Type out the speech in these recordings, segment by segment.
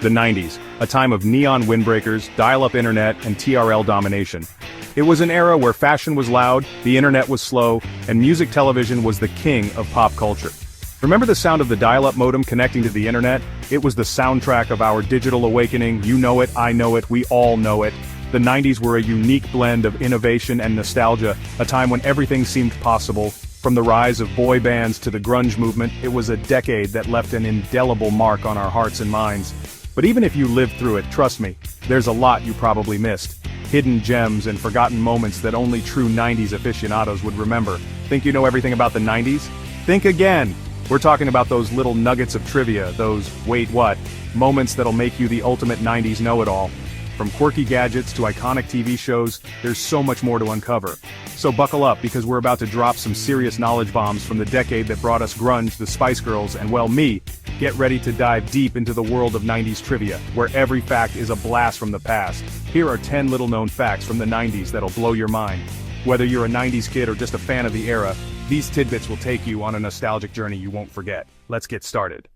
The 90s, a time of neon windbreakers, dial-up internet, and TRL domination. It was an era where fashion was loud, the internet was slow, and music television was the king of pop culture. Remember the sound of the dial-up modem connecting to the internet? It was the soundtrack of our digital awakening. You know it, I know it, we all know it. The 90s were a unique blend of innovation and nostalgia, a time when everything seemed possible. From the rise of boy bands to the grunge movement, it was a decade that left an indelible mark on our hearts and minds. But even if you lived through it, trust me, there's a lot you probably missed. Hidden gems and forgotten moments that only true 90s aficionados would remember. Think you know everything about the 90s? Think again! We're talking about those little nuggets of trivia, those wait what, moments that'll make you the ultimate 90s know-it-all. From quirky gadgets to iconic TV shows, there's so much more to uncover. So buckle up because we're about to drop some serious knowledge bombs from the decade that brought us grunge, the Spice Girls, and well me. Get ready to dive deep into the world of 90s trivia, where every fact is a blast from the past. Here are 10 little-known facts from the 90s that'll blow your mind. Whether you're a 90s kid or just a fan of the era, these tidbits will take you on a nostalgic journey you won't forget. Let's get started.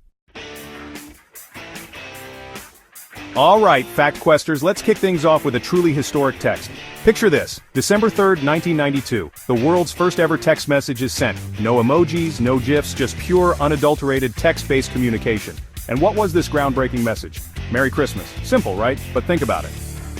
Alright, Fact Questers, let's kick things off with a truly historic text. Picture this, December 3rd, 1992. The world's first ever text message is sent. No emojis, no GIFs, just pure, unadulterated text-based communication. And what was this groundbreaking message? Merry Christmas. Simple, right? But think about it.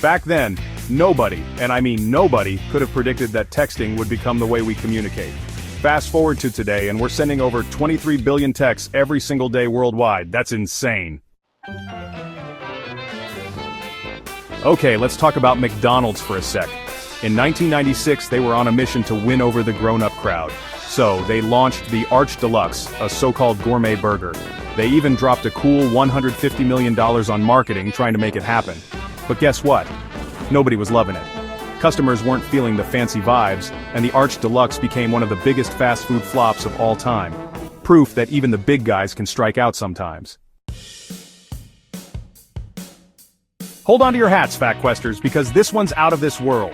Back then, nobody, and I mean nobody, could have predicted that texting would become the way we communicate. Fast forward to today, and we're sending over 23 billion texts every single day worldwide. That's insane. Okay, let's talk about McDonald's for a sec. In 1996, they were on a mission to win over the grown-up crowd. So, they launched the Arch Deluxe, a so-called gourmet burger. They even dropped a cool $150 million on marketing trying to make it happen. But guess what? Nobody was loving it. Customers weren't feeling the fancy vibes, and the Arch Deluxe became one of the biggest fast food flops of all time. Proof that even the big guys can strike out sometimes. Hold on to your hats, Fact Questers, because this one's out of this world.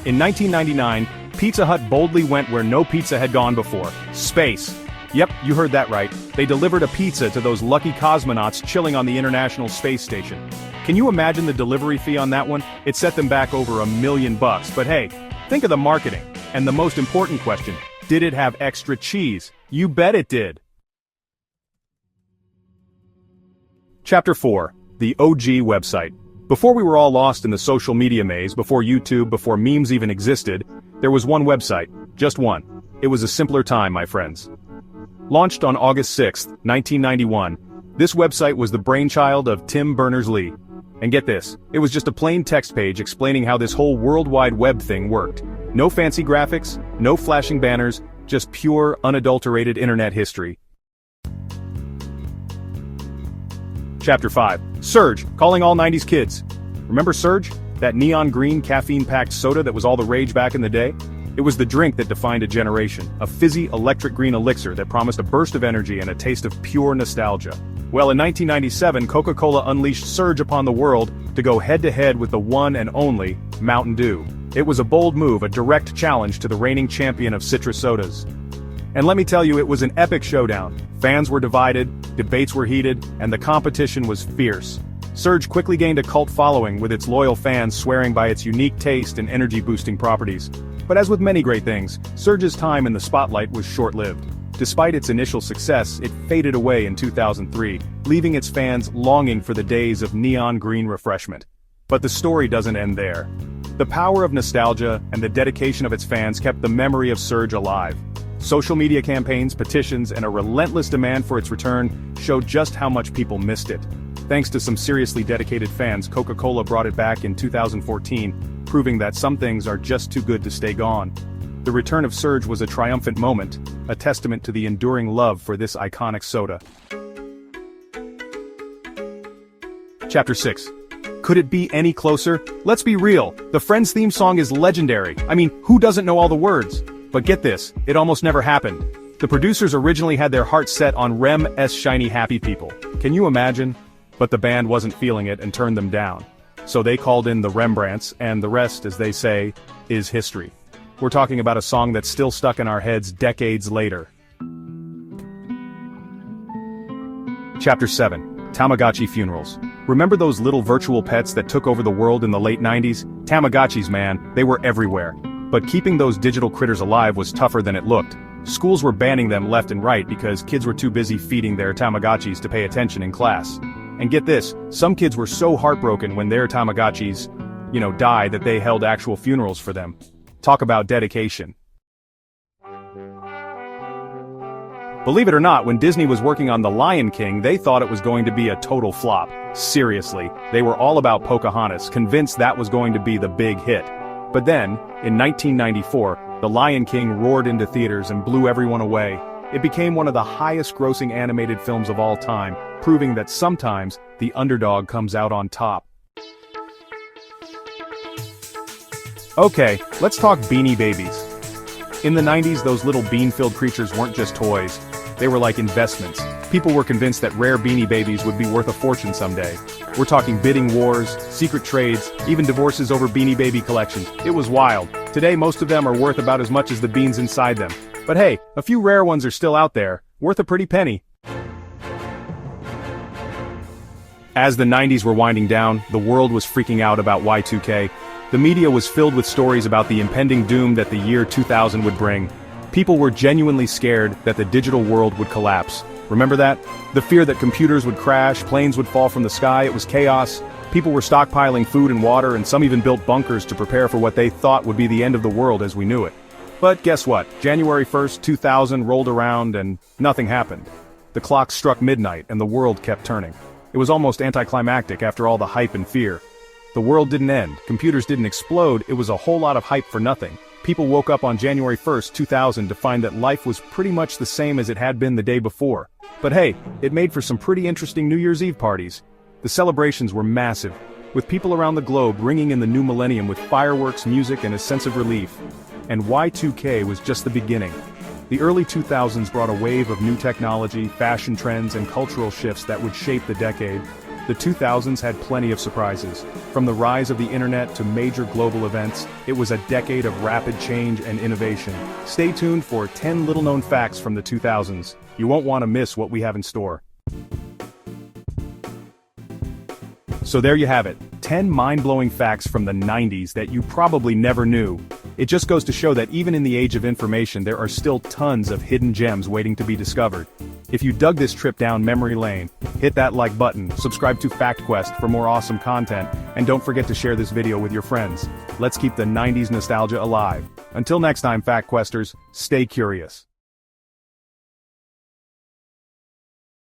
In 1999, Pizza Hut boldly went where no pizza had gone before. Space. Yep, you heard that right. They delivered a pizza to those lucky cosmonauts chilling on the International Space Station. Can you imagine the delivery fee on that one? It set them back over $1 million, but hey, think of the marketing. And the most important question, did it have extra cheese? You bet it did. Chapter 4. The OG website. Before we were all lost in the social media maze, before YouTube, before memes even existed, there was one website, just one. It was a simpler time, my friends. Launched on August 6, 1991, this website was the brainchild of Tim Berners-Lee. And get this, it was just a plain text page explaining how this whole World Wide Web thing worked. No fancy graphics, no flashing banners, just pure, unadulterated internet history. Chapter 5. Surge, calling all 90s kids. Remember Surge? That neon green caffeine-packed soda that was all the rage back in the day? It was the drink that defined a generation, a fizzy electric green elixir that promised a burst of energy and a taste of pure nostalgia. Well, in 1997, Coca-Cola unleashed Surge upon the world to go head-to-head with the one and only Mountain Dew. It was a bold move, a direct challenge to the reigning champion of citrus sodas. And let me tell you, it was an epic showdown. Fans were divided, debates were heated, and the competition was fierce. Surge quickly gained a cult following, with its loyal fans swearing by its unique taste and energy-boosting properties. But as with many great things, Surge's time in the spotlight was short-lived. Despite its initial success, it faded away in 2003, leaving its fans longing for the days of neon green refreshment. But the story doesn't end there. The power of nostalgia and the dedication of its fans kept the memory of Surge alive. Social media campaigns, petitions, and a relentless demand for its return showed just how much people missed it. Thanks to some seriously dedicated fans, Coca-Cola brought it back in 2014, proving that some things are just too good to stay gone. The return of Surge was a triumphant moment, a testament to the enduring love for this iconic soda. Chapter 6. Could it be any closer? Let's be real, the Friends theme song is legendary. I mean, who doesn't know all the words? But get this, it almost never happened. The producers originally had their hearts set on Rem's Shiny Happy People. Can you imagine? But the band wasn't feeling it and turned them down. So they called in the Rembrandts, and the rest, as they say, is history. We're talking about a song that's still stuck in our heads decades later. Chapter 7. Tamagotchi Funerals. Remember those little virtual pets that took over the world in the late 90s? Tamagotchis, man, they were everywhere. But keeping those digital critters alive was tougher than it looked. Schools were banning them left and right because kids were too busy feeding their Tamagotchis to pay attention in class. And get this, some kids were so heartbroken when their Tamagotchis, died that they held actual funerals for them. Talk about dedication. Believe it or not, when Disney was working on The Lion King, they thought it was going to be a total flop. Seriously, they were all about Pocahontas, convinced that was going to be the big hit. But then, in 1994, The Lion King roared into theaters and blew everyone away. It became one of the highest-grossing animated films of all time, proving that sometimes the underdog comes out on top. Okay, let's talk Beanie Babies. In the 90s, those little bean-filled creatures weren't just toys. They were like investments. People were convinced that rare Beanie Babies would be worth a fortune someday. We're talking bidding wars, secret trades, even divorces over Beanie Baby collections. It was wild. Today, most of them are worth about as much as the beans inside them. But hey, a few rare ones are still out there, worth a pretty penny. As the 90s were winding down, the world was freaking out about Y2K. The media was filled with stories about the impending doom that the year 2000 would bring. People were genuinely scared that the digital world would collapse. Remember that? The fear that computers would crash, planes would fall from the sky, it was chaos. People were stockpiling food and water, and some even built bunkers to prepare for what they thought would be the end of the world as we knew it. But guess what? January 1st, 2000 rolled around and nothing happened. The clock struck midnight and the world kept turning. It was almost anticlimactic after all the hype and fear. The world didn't end, computers didn't explode, it was a whole lot of hype for nothing. People woke up on January 1st, 2000 to find that life was pretty much the same as it had been the day before. But hey, it made for some pretty interesting New Year's Eve parties. The celebrations were massive, with people around the globe ringing in the new millennium with fireworks, music, and a sense of relief. And Y2K was just the beginning. The early 2000s brought a wave of new technology, fashion trends, and cultural shifts that would shape the decade. The 2000s had plenty of surprises. From the rise of the internet to major global events, it was a decade of rapid change and innovation. Stay tuned for 10 little-known facts from the 2000s. You won't want to miss what we have in store. So there you have it, 10 mind-blowing facts from the 90s that you probably never knew. It just goes to show that even in the age of information, there are still tons of hidden gems waiting to be discovered. If you dug this trip down memory lane, hit that like button, subscribe to FactQuest for more awesome content, and don't forget to share this video with your friends. Let's keep the 90s nostalgia alive. Until next time, FactQuesters, stay curious.